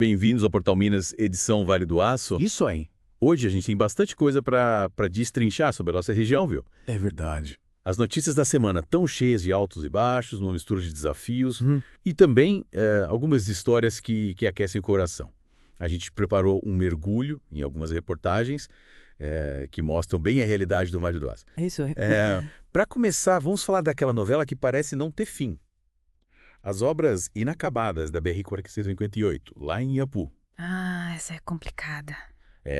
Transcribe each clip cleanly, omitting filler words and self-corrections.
Bem-vindos ao Portal Minas, edição Vale do Aço. Isso aí. Hoje a gente tem bastante coisa para destrinchar sobre a nossa região, viu? É verdade. As notícias da semana estão cheias de altos e baixos, uma mistura de desafios Hum. e também algumas histórias que aquecem o coração. A gente preparou um mergulho em algumas reportagens que mostram bem a realidade do Vale do Aço. É isso aí. Para começar, vamos falar daquela novela que parece não ter fim. As obras inacabadas da BR-458, lá em Iapu. Ah, essa é complicada.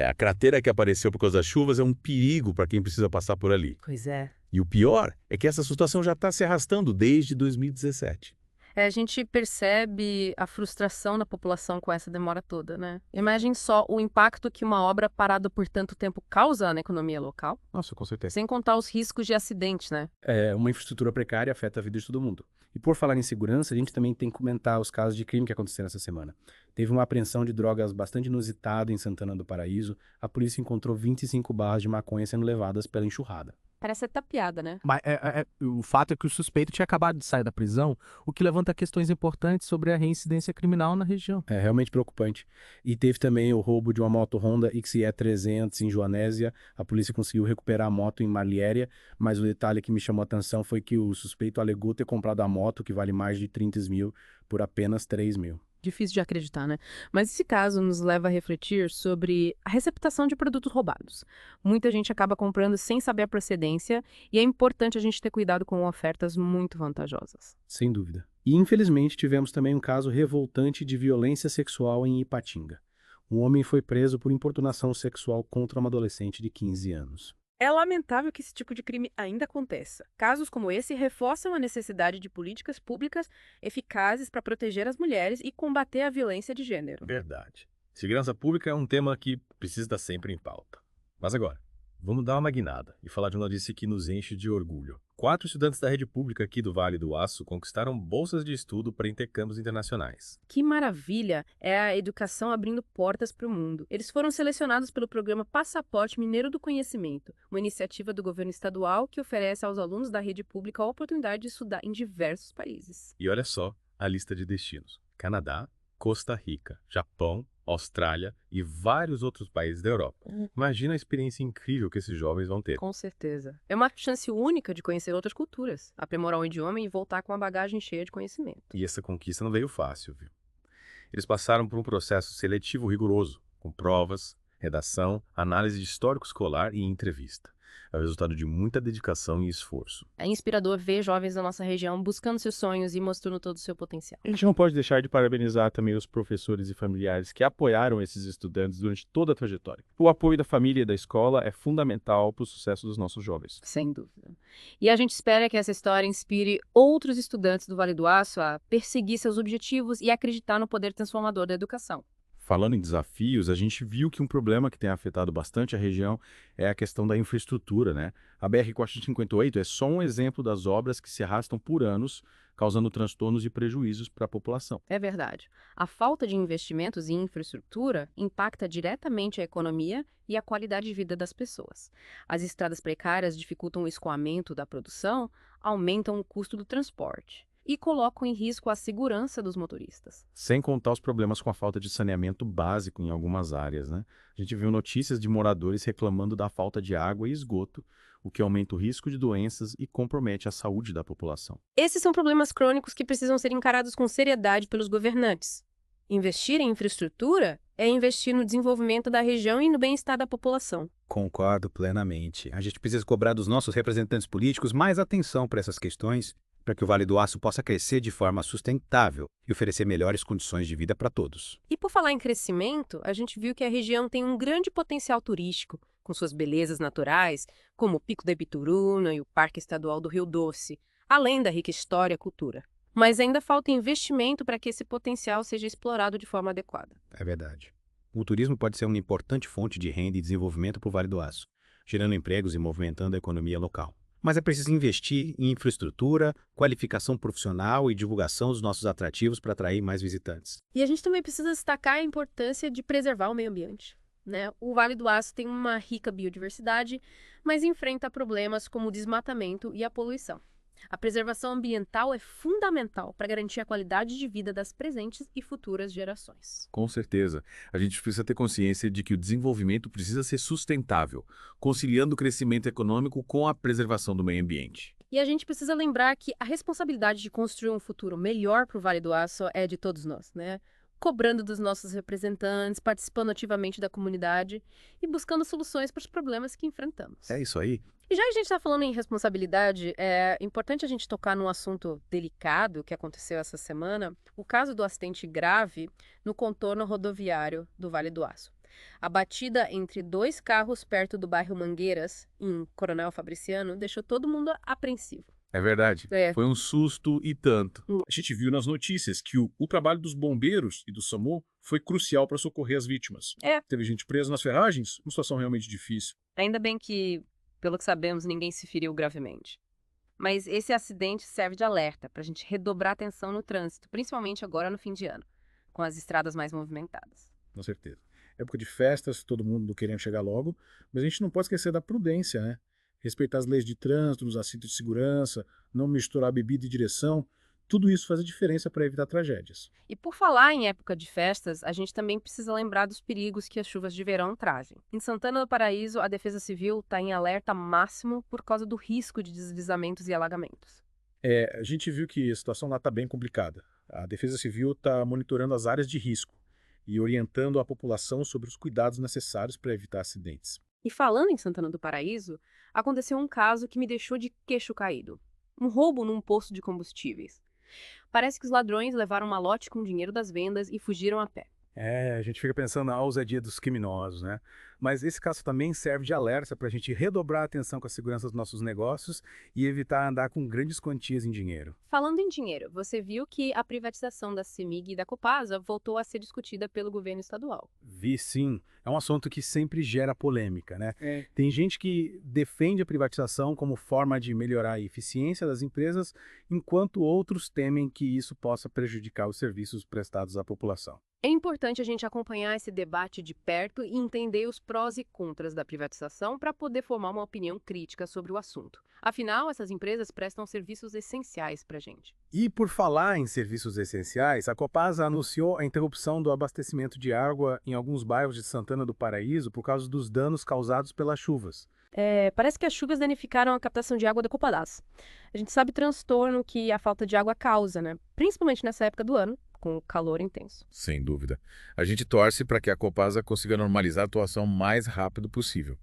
A cratera que apareceu por causa das chuvas é um perigo para quem precisa passar por ali. Pois é. E o pior é que essa situação já está se arrastando desde 2017. A gente percebe a frustração da população com essa demora toda, né? Imagine só o impacto que uma obra parada por tanto tempo causa na economia local, Nossa, com certeza. sem contar os riscos de acidente, né? Uma infraestrutura precária afeta a vida de todo mundo. E por falar em segurança, a gente também tem que comentar os casos de crime que aconteceram essa semana. Teve uma apreensão de drogas bastante inusitada em Santana do Paraíso. A polícia encontrou 25 barras de maconha sendo levadas pela enxurrada. Parece até piada, né? Mas o fato é que o suspeito tinha acabado de sair da prisão, o que levanta questões importantes sobre a reincidência criminal na região. É realmente preocupante. E teve também o roubo de uma moto Honda XE 300 em Joanésia. A polícia conseguiu recuperar a moto em Malhéria, mas o detalhe que me chamou a atenção foi que o suspeito alegou ter comprado a moto, que vale mais de 30 mil, por apenas 3 mil. Difícil de acreditar, né? Mas esse caso nos leva a refletir sobre a receptação de produtos roubados. Muita gente acaba comprando sem saber a procedência e é importante a gente ter cuidado com ofertas muito vantajosas. Sem dúvida. E infelizmente tivemos também um caso revoltante de violência sexual em Ipatinga. Um homem foi preso por importunação sexual contra uma adolescente de 15 anos. É lamentável que esse tipo de crime ainda aconteça. Casos como esse reforçam a necessidade de políticas públicas eficazes para proteger as mulheres e combater a violência de gênero. Verdade. Segurança pública é um tema que precisa estar sempre em pauta. Mas agora, vamos dar uma guinada e falar de uma notícia que nos enche de orgulho. 4 estudantes da rede pública aqui do Vale do Aço conquistaram bolsas de estudo para intercâmbios internacionais. Que maravilha! É a educação abrindo portas para o mundo. Eles foram selecionados pelo programa Passaporte Mineiro do Conhecimento, uma iniciativa do governo estadual que oferece aos alunos da rede pública a oportunidade de estudar em diversos países. E olha só a lista de destinos: Canadá, Costa Rica, Japão, Austrália e vários outros países da Europa. Imagina a experiência incrível que esses jovens vão ter. Com certeza. É uma chance única de conhecer outras culturas, aprimorar o idioma e voltar com uma bagagem cheia de conhecimento. E essa conquista não veio fácil, viu? Eles passaram por um processo seletivo rigoroso, com provas, redação, análise de histórico escolar e entrevista. É o resultado de muita dedicação e esforço. É inspirador ver jovens da nossa região buscando seus sonhos e mostrando todo o seu potencial. A gente não pode deixar de parabenizar também os professores e familiares que apoiaram esses estudantes durante toda a trajetória. O apoio da família e da escola é fundamental para o sucesso dos nossos jovens. Sem dúvida. E a gente espera que essa história inspire outros estudantes do Vale do Aço a perseguir seus objetivos e acreditar no poder transformador da educação. Falando em desafios, a gente viu que um problema que tem afetado bastante a região é a questão da infraestrutura, né? A BR-458 é só um exemplo das obras que se arrastam por anos, causando transtornos e prejuízos para a população. É verdade. A falta de investimentos em infraestrutura impacta diretamente a economia e a qualidade de vida das pessoas. As estradas precárias dificultam o escoamento da produção, aumentam o custo do transporte e colocam em risco a segurança dos motoristas. Sem contar os problemas com a falta de saneamento básico em algumas áreas, né? A gente viu notícias de moradores reclamando da falta de água e esgoto, o que aumenta o risco de doenças e compromete a saúde da população. Esses são problemas crônicos que precisam ser encarados com seriedade pelos governantes. Investir em infraestrutura é investir no desenvolvimento da região e no bem-estar da população. Concordo plenamente. A gente precisa cobrar dos nossos representantes políticos mais atenção para essas questões, para que o Vale do Aço possa crescer de forma sustentável e oferecer melhores condições de vida para todos. E por falar em crescimento, a gente viu que a região tem um grande potencial turístico, com suas belezas naturais, como o Pico da Ibituruna e o Parque Estadual do Rio Doce, além da rica história e cultura. Mas ainda falta investimento para que esse potencial seja explorado de forma adequada. É verdade. O turismo pode ser uma importante fonte de renda e desenvolvimento para o Vale do Aço, gerando empregos e movimentando a economia local. Mas é preciso investir em infraestrutura, qualificação profissional e divulgação dos nossos atrativos para atrair mais visitantes. E a gente também precisa destacar a importância de preservar o meio ambiente, né? O Vale do Aço tem uma rica biodiversidade, mas enfrenta problemas como o desmatamento e a poluição. A preservação ambiental é fundamental para garantir a qualidade de vida das presentes e futuras gerações. Com certeza. A gente precisa ter consciência de que o desenvolvimento precisa ser sustentável, conciliando o crescimento econômico com a preservação do meio ambiente. E a gente precisa lembrar que a responsabilidade de construir um futuro melhor para o Vale do Aço é de todos nós, né? Cobrando dos nossos representantes, participando ativamente da comunidade e buscando soluções para os problemas que enfrentamos. É isso aí. E já que a gente está falando em responsabilidade, é importante a gente tocar num assunto delicado que aconteceu essa semana, o caso do acidente grave no contorno rodoviário do Vale do Aço. A batida entre 2 carros perto do bairro Mangueiras, em Coronel Fabriciano, deixou todo mundo apreensivo. É verdade. É. Foi um susto e tanto. A gente viu nas notícias que o trabalho dos bombeiros e do SAMU foi crucial para socorrer as vítimas. É. Teve gente presa nas ferragens, uma situação realmente difícil. Ainda bem que, pelo que sabemos, ninguém se feriu gravemente. Mas esse acidente serve de alerta para a gente redobrar a atenção no trânsito, principalmente agora no fim de ano, com as estradas mais movimentadas. Com certeza. Época de festas, todo mundo querendo chegar logo, mas a gente não pode esquecer da prudência, né? Respeitar as leis de trânsito, nos assentos de segurança, não misturar bebida e direção, tudo isso faz a diferença para evitar tragédias. E por falar em época de festas, a gente também precisa lembrar dos perigos que as chuvas de verão trazem. Em Santana do Paraíso, a Defesa Civil está em alerta máximo por causa do risco de deslizamentos e alagamentos. A gente viu que a situação lá está bem complicada. A Defesa Civil está monitorando as áreas de risco e orientando a população sobre os cuidados necessários para evitar acidentes. E falando em Santana do Paraíso, aconteceu um caso que me deixou de queixo caído. Um roubo num posto de combustíveis. Parece que os ladrões levaram um malote com dinheiro das vendas e fugiram a pé. A gente fica pensando na ousadia dos criminosos, né? Mas esse caso também serve de alerta para a gente redobrar a atenção com a segurança dos nossos negócios e evitar andar com grandes quantias em dinheiro. Falando em dinheiro, você viu que a privatização da CEMIG e da Copasa voltou a ser discutida pelo governo estadual. Vi sim, é um assunto que sempre gera polêmica, né? Tem gente que defende a privatização como forma de melhorar a eficiência das empresas, enquanto outros temem que isso possa prejudicar os serviços prestados à população. É importante a gente acompanhar esse debate de perto e entender os prós e contras da privatização para poder formar uma opinião crítica sobre o assunto. Afinal, essas empresas prestam serviços essenciais para a gente. E por falar em serviços essenciais, a Copasa anunciou a interrupção do abastecimento de água em alguns bairros de Santana do Paraíso por causa dos danos causados pelas chuvas. Parece que as chuvas danificaram a captação de água da Copasa. A gente sabe o transtorno que a falta de água causa, né? Principalmente nessa época do ano, com o calor intenso. Sem dúvida. A gente torce para que a Copasa consiga normalizar a atuação o mais rápido possível.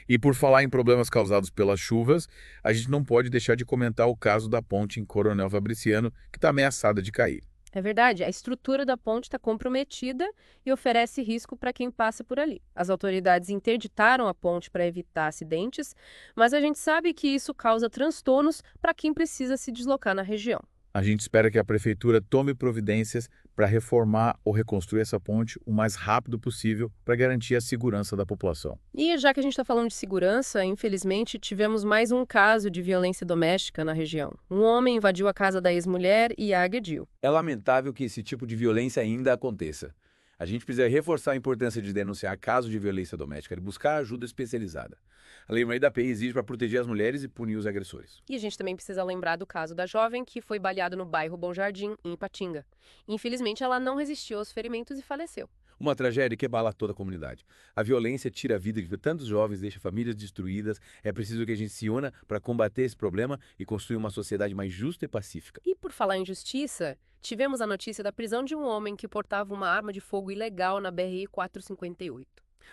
E por falar em problemas causados pelas chuvas, a gente não pode deixar de comentar o caso da ponte em Coronel Fabriciano, que está ameaçada de cair. É verdade, a estrutura da ponte está comprometida e oferece risco para quem passa por ali. As autoridades interditaram a ponte para evitar acidentes, mas a gente sabe que isso causa transtornos para quem precisa se deslocar na região. A gente espera que a prefeitura tome providências para reformar ou reconstruir essa ponte o mais rápido possível para garantir a segurança da população. E já que a gente está falando de segurança, infelizmente tivemos mais um caso de violência doméstica na região. Um homem invadiu a casa da ex-mulher e a agrediu. É lamentável que esse tipo de violência ainda aconteça. A gente precisa reforçar a importância de denunciar casos de violência doméstica e buscar ajuda especializada. A Lei da PEI exige para proteger as mulheres e punir os agressores. E a gente também precisa lembrar do caso da jovem que foi baleada no bairro Bom Jardim, em Ipatinga. Infelizmente, ela não resistiu aos ferimentos e faleceu. Uma tragédia que abala toda a comunidade. A violência tira a vida de tantos jovens, deixa famílias destruídas. É preciso que a gente se una para combater esse problema e construir uma sociedade mais justa e pacífica. E por falar em justiça, tivemos a notícia da prisão de um homem que portava uma arma de fogo ilegal na BR-458.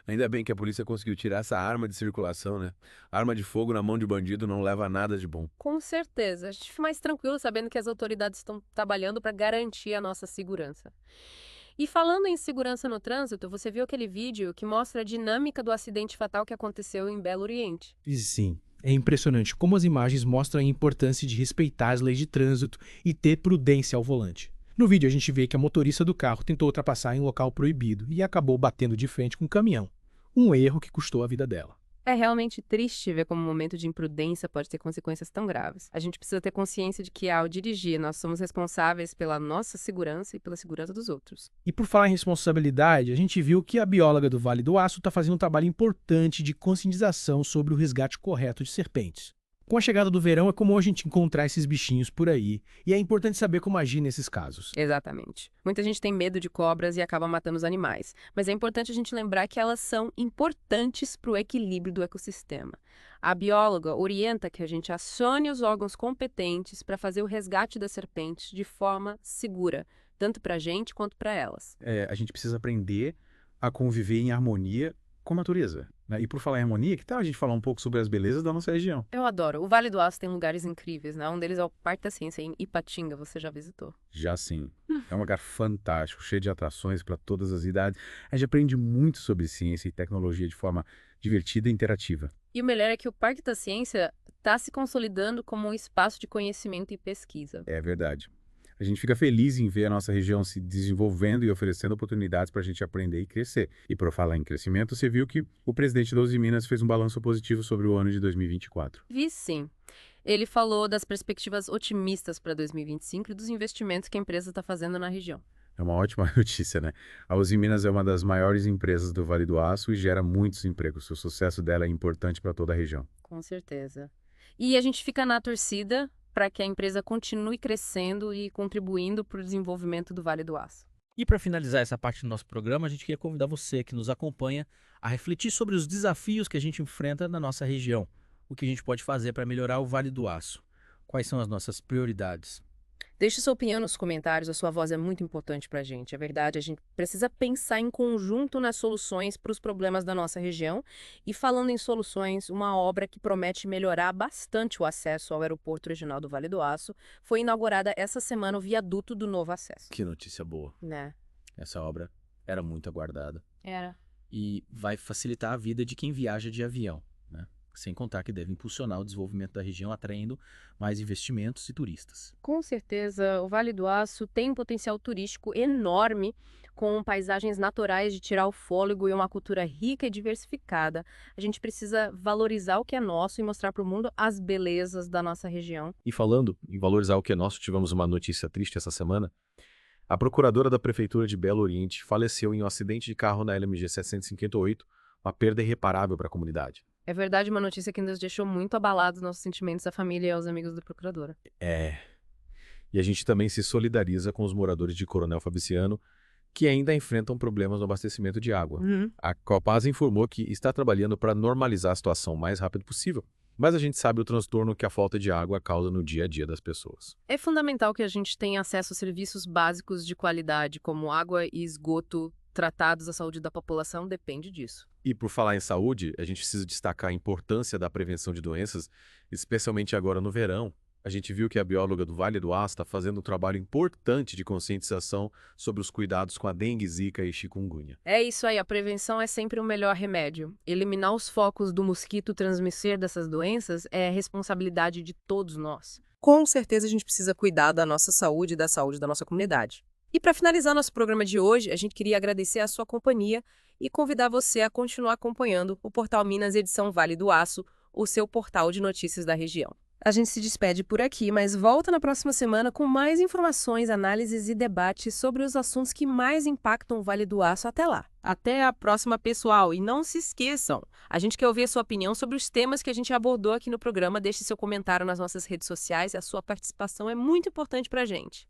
Ainda bem que a polícia conseguiu tirar essa arma de circulação, né? Arma de fogo na mão de bandido não leva a nada de bom. Com certeza. A gente fica mais tranquilo sabendo que as autoridades estão trabalhando para garantir a nossa segurança. E falando em segurança no trânsito, você viu aquele vídeo que mostra a dinâmica do acidente fatal que aconteceu em Belo Oriente? Sim, é impressionante como as imagens mostram a importância de respeitar as leis de trânsito e ter prudência ao volante. No vídeo a gente vê que a motorista do carro tentou ultrapassar em um local proibido e acabou batendo de frente com um caminhão. Um erro que custou a vida dela. É realmente triste ver como um momento de imprudência pode ter consequências tão graves. A gente precisa ter consciência de que, ao dirigir, nós somos responsáveis pela nossa segurança e pela segurança dos outros. E por falar em responsabilidade, a gente viu que a bióloga do Vale do Aço está fazendo um trabalho importante de conscientização sobre o resgate correto de serpentes. Com a chegada do verão é comum a gente encontrar esses bichinhos por aí, e é importante saber como agir nesses casos. Exatamente. Muita gente tem medo de cobras e acaba matando os animais, mas é importante a gente lembrar que elas são importantes para o equilíbrio do ecossistema. A bióloga orienta que a gente acione os órgãos competentes para fazer o resgate das serpentes de forma segura, tanto para a gente quanto para elas. A gente precisa aprender a conviver em harmonia com a natureza, né? E por falar em harmonia, que tal a gente falar um pouco sobre as belezas da nossa região? Eu adoro. O Vale do Aço tem lugares incríveis, né? Um deles é o Parque da Ciência, em Ipatinga. Você já visitou? Já sim. É um lugar fantástico, cheio de atrações para todas as idades. A gente aprende muito sobre ciência e tecnologia de forma divertida e interativa. E o melhor é que o Parque da Ciência está se consolidando como um espaço de conhecimento e pesquisa. É verdade. A gente fica feliz em ver a nossa região se desenvolvendo e oferecendo oportunidades para a gente aprender e crescer. E por falar em crescimento, você viu que o presidente da Uzi Minas fez um balanço positivo sobre o ano de 2024. Vi sim. Ele falou das perspectivas otimistas para 2025 e dos investimentos que a empresa está fazendo na região. É uma ótima notícia, né? A Uzi Minas é uma das maiores empresas do Vale do Aço e gera muitos empregos. O sucesso dela é importante para toda a região. Com certeza. E a gente fica na torcida para que a empresa continue crescendo e contribuindo para o desenvolvimento do Vale do Aço. E para finalizar essa parte do nosso programa, a gente queria convidar você que nos acompanha a refletir sobre os desafios que a gente enfrenta na nossa região. O que a gente pode fazer para melhorar o Vale do Aço? Quais são as nossas prioridades? Deixe sua opinião nos comentários, a sua voz é muito importante para a gente. É verdade, a gente precisa pensar em conjunto nas soluções para os problemas da nossa região. E falando em soluções, uma obra que promete melhorar bastante o acesso ao aeroporto regional do Vale do Aço foi inaugurada essa semana o viaduto do Novo Acesso. Que notícia boa. Né? Essa obra era muito aguardada Era. e vai facilitar a vida de quem viaja de avião, né? Sem contar que deve impulsionar o desenvolvimento da região, atraindo mais investimentos e turistas. Com certeza, o Vale do Aço tem um potencial turístico enorme, com paisagens naturais de tirar o fôlego e uma cultura rica e diversificada. A gente precisa valorizar o que é nosso e mostrar para o mundo as belezas da nossa região. E falando em valorizar o que é nosso, tivemos uma notícia triste essa semana. A procuradora da Prefeitura de Belo Oriente faleceu em um acidente de carro na LMG 758, uma perda irreparável para a comunidade. É verdade, uma notícia que nos deixou muito abalados nossos sentimentos à família e aos amigos da procuradora. E a gente também se solidariza com os moradores de Coronel Fabriciano, que ainda enfrentam problemas no abastecimento de água. A Copasa informou que está trabalhando para normalizar a situação o mais rápido possível, mas a gente sabe o transtorno que a falta de água causa no dia a dia das pessoas. É fundamental que a gente tenha acesso a serviços básicos de qualidade, como água e esgoto tratados. A saúde da população depende disso. E por falar em saúde, a gente precisa destacar a importância da prevenção de doenças, especialmente agora no verão. A gente viu que a bióloga do Vale do Aço está fazendo um trabalho importante de conscientização sobre os cuidados com a dengue, zika e chikungunya. É isso aí, a prevenção é sempre o melhor remédio. Eliminar os focos do mosquito transmissor dessas doenças é responsabilidade de todos nós. Com certeza a gente precisa cuidar da nossa saúde e da saúde da nossa comunidade. E para finalizar nosso programa de hoje, a gente queria agradecer a sua companhia e convidar você a continuar acompanhando o Portal Minas Edição Vale do Aço, o seu portal de notícias da região. A gente se despede por aqui, mas volta na próxima semana com mais informações, análises e debates sobre os assuntos que mais impactam o Vale do Aço até lá. Até a próxima, pessoal! E não se esqueçam, a gente quer ouvir a sua opinião sobre os temas que a gente abordou aqui no programa. Deixe seu comentário nas nossas redes sociais, a sua participação é muito importante pra gente.